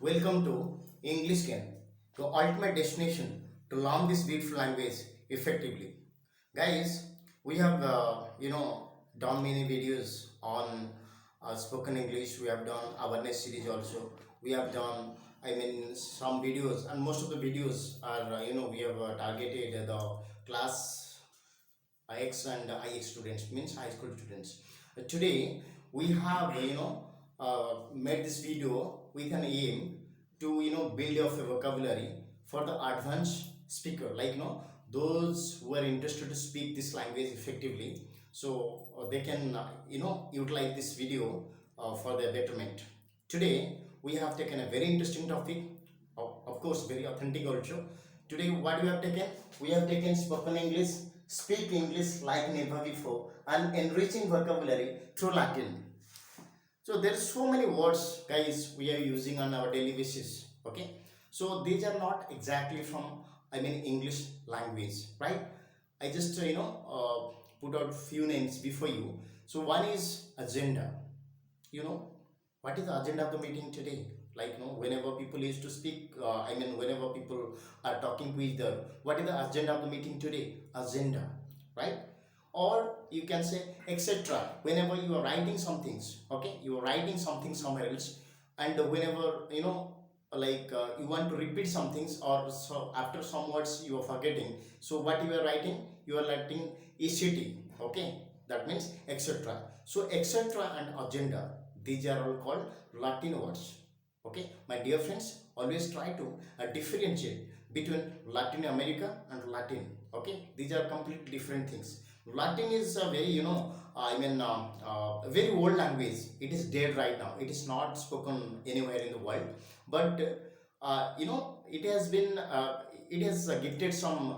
Welcome to English Gyan, the ultimate destination to learn this beautiful language effectively. Guys, we have done many videos on spoken English. We have done awareness series also. We have done some videos, and most of the videos are we have targeted the class IX and IX students, means high school students. Today we have made this video with an aim to build up a vocabulary for the advanced speaker, like those who are interested to speak this language effectively. So they can utilize this video for their betterment. Today we have taken a very interesting topic, of course very authentic also. Today what we have taken? We have taken spoken English, speak English like never before, and enriching vocabulary through Latin. So there are so many words, guys, we are using on our daily basis. Okay, so these are not exactly from English language, right? I just put out few names before you. So one is agenda. You know what is the agenda of the meeting today? Like whenever people used to speak, whenever people are talking to each other, what is the agenda of the meeting today? Agenda, right? Or you can say etc. Whenever you are writing some things, okay, you are writing something somewhere else, and whenever you want to repeat some things, or so after some words you are forgetting, so what you are writing? You are writing ect, okay, that means etc. So etc and agenda, these are all called Latin words. Okay, my dear friends, always try to differentiate between Latin America and Latin. Okay, these are completely different things. Latin is a very a very old language. It is dead right now. It is not spoken anywhere in the world. But it has gifted some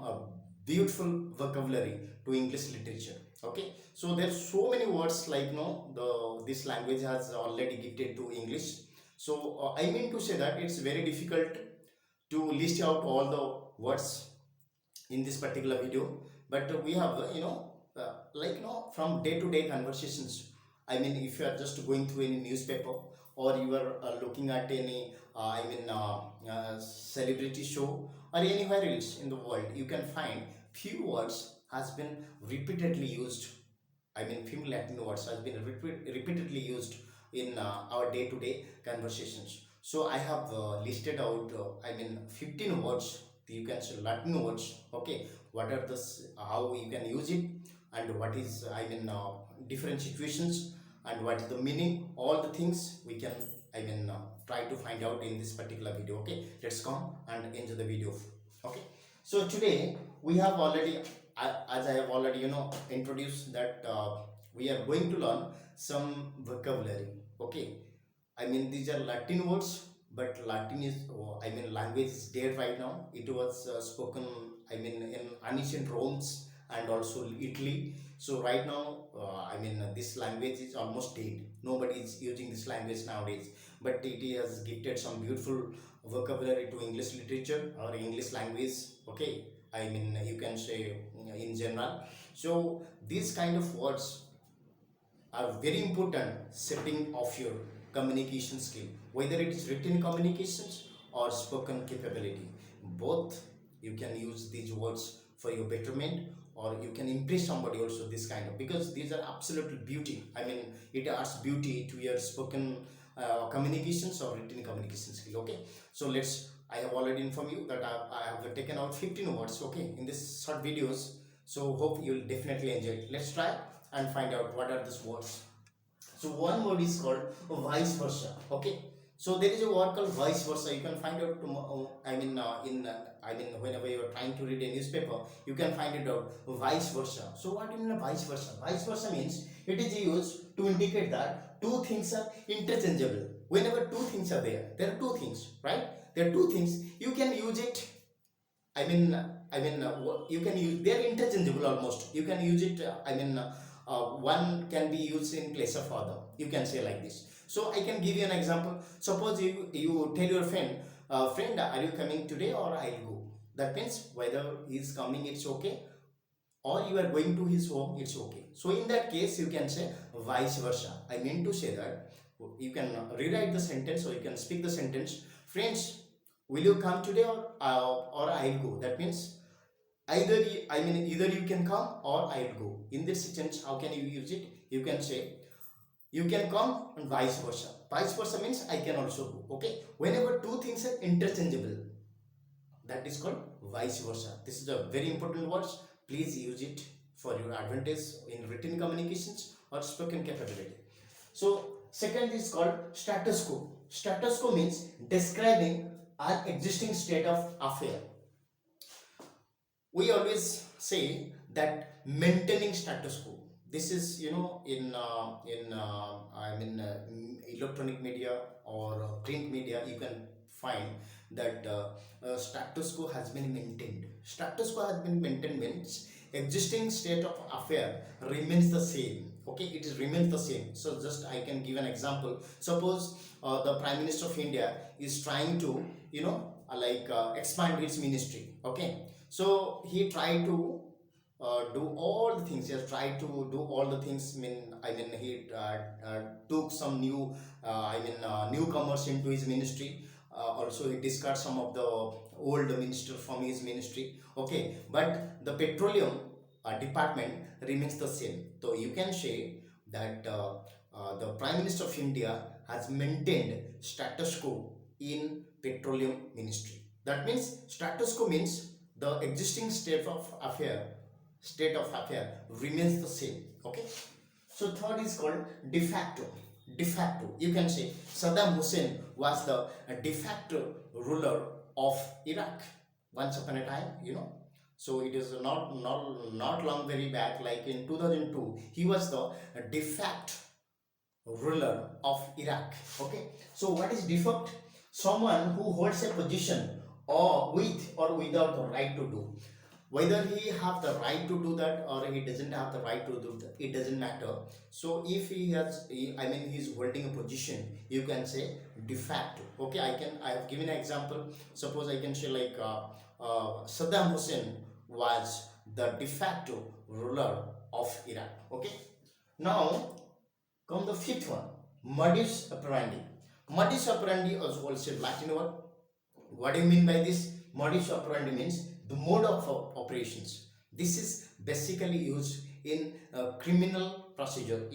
beautiful vocabulary to English literature. Okay, so there's so many words, like this language has already gifted to English. So I mean to say that it's very difficult to list out all the words in this particular video, but we have from day to day conversations. I mean, if you are just going through any newspaper, or you are looking at any celebrity show, or anywhere else in the world, you can find few words has been repeatedly used. Few Latin words has been repeatedly used in our day to day conversations. So I have listed out 15 words, you can say Latin words. Okay, what are the how you can use it, and what is different situations, and what is the meaning, all the things we can try to find out in this particular video. Okay, let's come and enjoy the video. Okay, so today we have already, as I have already introduced that we are going to learn some vocabulary. Okay, these are Latin words, but Latin is language is dead right now. It was spoken in ancient Rome's and also Italy. So right now this language is almost dead. Nobody is using this language nowadays. But it has gifted some beautiful vocabulary to English literature or English language. Okay, you can say in general. So these kind of words are very important setting of your communication skill, whether it is written communications or spoken capability. Both you can use these words for your betterment, or you can impress somebody also, this kind of, because these are absolutely beauty. It adds beauty to your spoken communications or written communication skill. Okay, so I have already informed you that I have taken out 15 words, okay, in this short videos. So hope you will definitely enjoy it. Let's try and find out what are these words. So one word is called vice versa. Okay, so there is a word called vice versa. You can find out whenever you are trying to read a newspaper, you can find it out, vice versa. So what do you mean vice versa? Vice versa means it is used to indicate that two things are interchangeable. Whenever two things are there are two things, right? There are two things. You can use it. You can use. They are interchangeable almost. You can use it. One can be used in place of other. You can say like this. So I can give you an example. Suppose you tell your friend, friend, are you coming today or I'll go? That means whether he's coming, it's okay, or you are going to his home, it's okay. So in that case, you can say vice versa. I mean to say that you can rewrite the sentence, or you can speak the sentence. Friends, will you come today or I'll go? That means either you can come or I'll go. In this sentence, how can you use it? You can say you can come and vice versa. Vice versa means I can also go. Okay. Whenever two things are interchangeable, that is called vice versa. This is a very important words. Please use it for your advantage in written communications or spoken capability. So second is called status quo. Status quo means describing an existing state of affair. We always say that maintaining status quo. This is, electronic media or print media, you can find that status quo has been maintained. Status quo has been maintained means existing state of affair remains the same. Okay, it is remains the same. So just I can give an example. Suppose the Prime Minister of India is trying to expand his ministry. Okay, so he tried to do all the things. He has tried to do all the things. He took some newcomers into his ministry. Also, he discarded some of the old minister from his ministry. Okay, but the petroleum department remains the same. So you can say that the Prime Minister of India has maintained status quo in petroleum ministry. That means status quo means the existing state of affair remains the same. Okay. So third is called de facto. De facto, you can say Saddam Hussein was the de facto ruler of Iraq once upon a time. So it is not long very back, like in 2002 he was the de facto ruler of Iraq. Okay, so what is de facto? Someone who holds a position or with or without the right to do. Whether he have the right to do that or he doesn't have the right to do that, it doesn't matter. So if he's holding a position, you can say de facto. Okay, I have given an example. Suppose I can say Saddam Hussein was the de facto ruler of Iraq. Okay, now come the fifth one, modus operandi. Modus operandi is also Latin word. What do you mean by this? Modus operandi means the mode of operations. This is basically used in criminal procedure.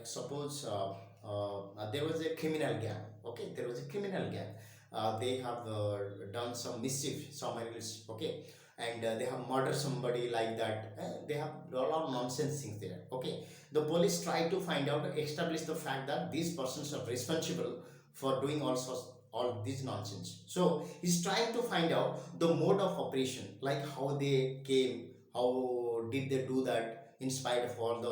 Suppose there was a criminal gang. Okay, there was a criminal gang. They have done some mischief somewhere else. Okay, and they have murdered somebody like that. They have a lot of nonsense things there. Okay, the police try to find out, establish the fact that these persons are responsible for doing all this nonsense. So he's trying to find out the mode of operation, like how they came, how did they do that, in spite of all the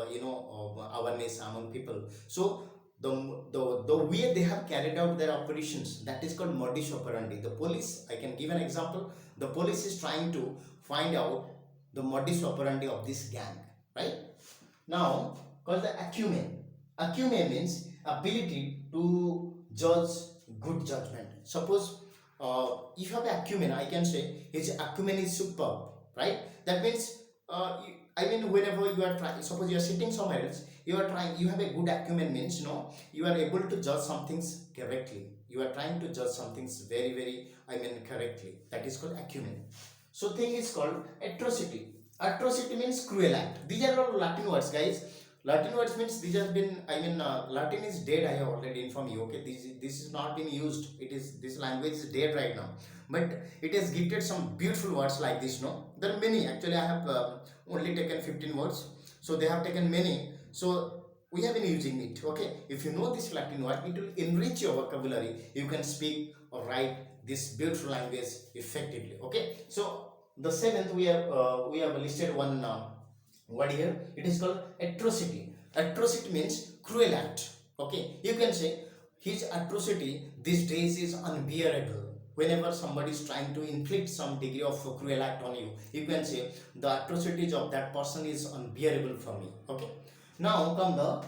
awareness among people. So the way they have carried out their operations, that is called modus operandi. The police, I can give an example. The police is trying to find out the modus operandi of this gang, right? Now, called the acumen. Acumen means ability to judge, good judgment. Suppose if you have acumen, I can say his acumen is superb, right? That means whenever you are trying, suppose you are sitting somewhere else, you are trying, you have a good acumen means you are able to judge some things correctly. You are trying to judge some things very correctly. That is called acumen. So thing is called atrocity. Atrocity means cruel act. These are all Latin words, guys. Latin words means these have been, Latin is dead, I have already informed you. Okay, this is not being used. This language is dead right now. But it has gifted some beautiful words like this, no? There are many. Actually, I have only taken 15 words. So they have taken many. So we have been using it. Okay, if you know this Latin word, it will enrich your vocabulary. You can speak or write this beautiful language effectively. Okay, so the seventh we have listed one word here. It is called atrocity. Atrocity means cruel act. Okay, you can say his atrocity these days is unbearable. Whenever somebody is trying to inflict some degree of cruel act on you, you can say the atrocities of that person is unbearable for me. Okay, now come the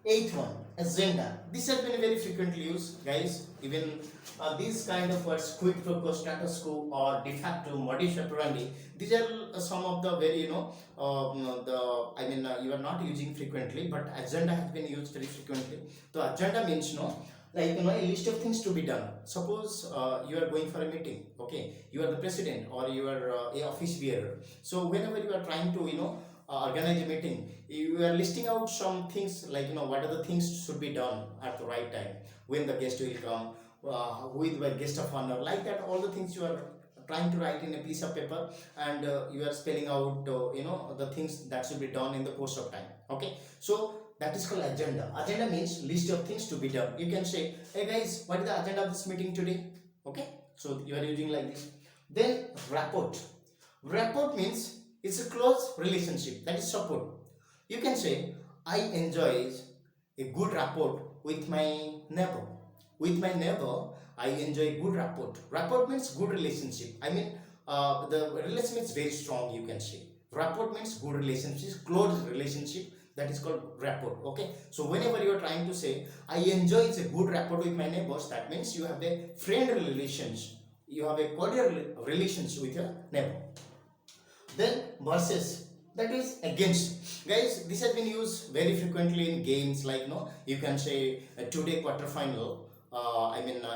eighth one, agenda. This has been very frequently used, guys. Even these kind of words, quid pro quo, status quo, or de facto, modus operandi. These are some of the very you are not using frequently, but agenda has been used very frequently. So agenda means like a list of things to be done. Suppose you are going for a meeting, okay, you are the president or you are a office bearer. So whenever you are trying to organize a meeting, you are listing out some things, like what are the things should be done at the right time, when the guest will come, who is the guest of honor, like that. All the things you are trying to write in a piece of paper, and you are spelling out the things that should be done in the course of time. Okay, so that is called agenda. Agenda means list of things to be done. You can say, hey guys, what is the agenda of this meeting today? Okay, so you are using like this. Then rapport. Rapport means it's a close relationship, that is support. You can say, I enjoy a good rapport with my neighbor. With my neighbor, I enjoy good rapport. Rapport means good relationship. I mean, the relationship is very strong, you can say. Rapport means good relationship, close relationship. That is called rapport. Okay. So whenever you are trying to say, I enjoy a good rapport with my neighbors, that means you have a friend relations. You have a cordial relations with your neighbor. Then versus, that is against. Guys, this has been used very frequently in games, like you can say today quarter final,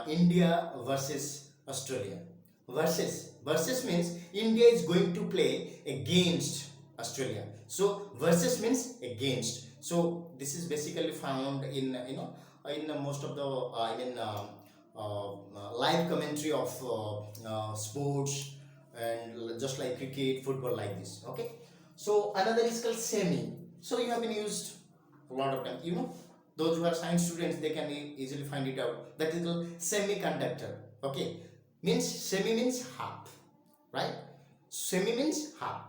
India versus Australia. Versus means India is going to play against Australia. So versus means against. So this is basically found in in most of the live commentary of sports, and just like cricket, football, like this. Okay, so another is called semi. So you have been used a lot of time. Those who are science students, they can easily find it out. That is called semiconductor. Okay, means semi means half, right? Semi means half.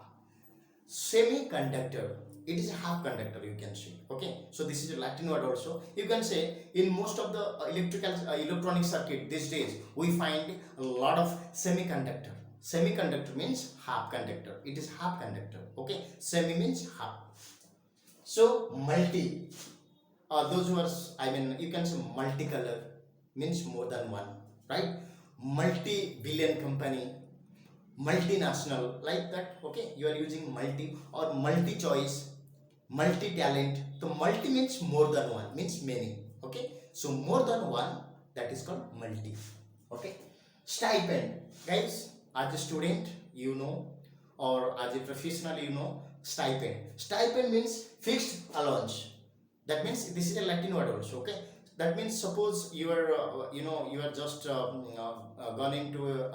Semiconductor, it is a half conductor, you can say. Okay, so this is a Latin word also. You can say in most of the electronic circuit these days, we find a lot of semiconductor. Semiconductor means half conductor. It is half conductor. Okay, semi means half. So multi, those who are, you can say multicolor, means more than one, right? Multi-billion company, multinational, like that. Okay, you are using multi or multi-choice, multi-talent. The multi means more than one, means many. Okay, so more than one, that is called multi. Okay, stipend. Guys, as a student, or as a professional, stipend means fixed allowance. That means this is a Latin word also. Okay, that means suppose you are you are just gone into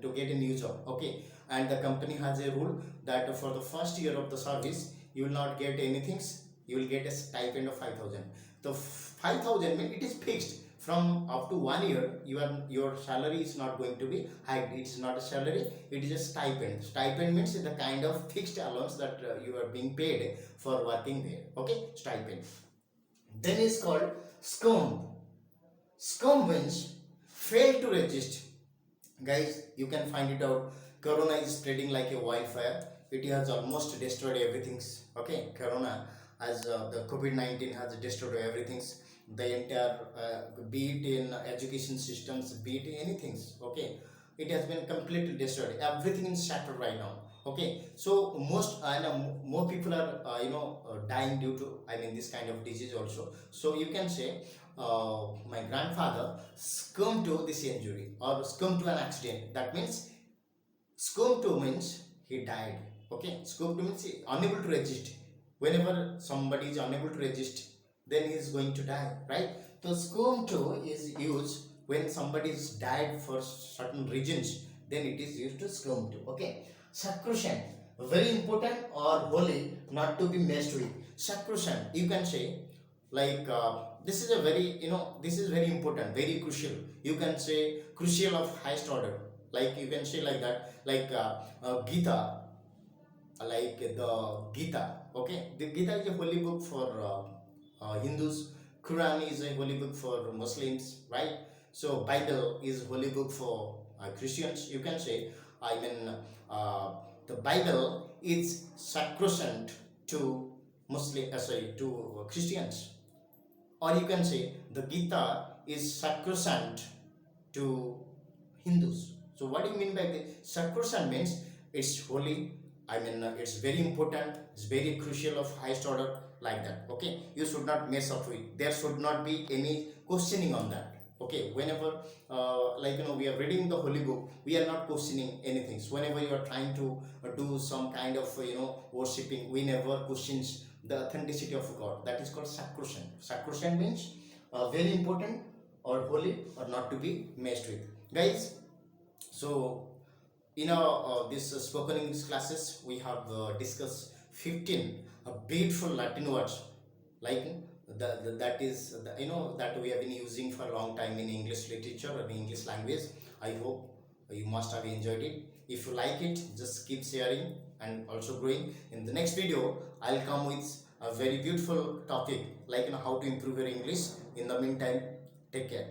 to get a new job. Okay, and the company has a rule that for the first year of the service you will not get anything. You will get a stipend of 5,000. The 5,000 means it is fixed. From up to 1 year, your salary is not going to be hiked. It's not a salary, it is a stipend. Stipend means the kind of fixed allowance that you are being paid for working there. Okay, stipend. Then is called scum. Scum means fail to resist. Guys, you can find it out. Corona is spreading like a wildfire. It has almost destroyed everything. Okay, Corona, as the COVID-19 has destroyed everything. The entire, be it in education systems, be it anything. Okay, it has been completely destroyed. Everything is shattered right now. Okay, so most more people are dying due to this kind of disease also. So you can say my grandfather succumbed to this injury or succumbed to an accident. That means succumbed to means he died. Okay, succumbed to means unable to resist. Whenever somebody is unable to resist, then he is going to die, right? So succumb to is used when somebody is died for certain reasons, then it is used to succumb to. Okay, sacrosanct, very important or holy, not to be messed with. Sacrosanct, you can say like this is a very this is very important, very crucial. You can say crucial of highest order, like you can say like that, like Gita, like the Gita. Okay, the Gita is a holy book for Hindus. Quran is a holy book for Muslims, right? So Bible is holy book for Christians. You can say, the Bible is sacrosanct to to Christians, or you can say the Gita is sacrosanct to Hindus. So what do you mean by the sacrosanct? Means it's holy. It's very important. It's very crucial of highest order, like that. Okay, you should not mess up with. There should not be any questioning on that. Okay, whenever we are reading the holy book, we are not questioning anything. So whenever you are trying to do some kind of worshipping, we never questions the authenticity of God. That is called sacrosanct. Sacrosanct means very important or holy or not to be messed with, guys. So in our this spoken English classes, we have discussed 15 beautiful Latin words, like that is that we have been using for a long time in English literature or in English language. I hope you must have enjoyed it. If you like it, just keep sharing and also growing. In the next video, I'll come with a very beautiful topic, like how to improve your English. In the meantime, take care.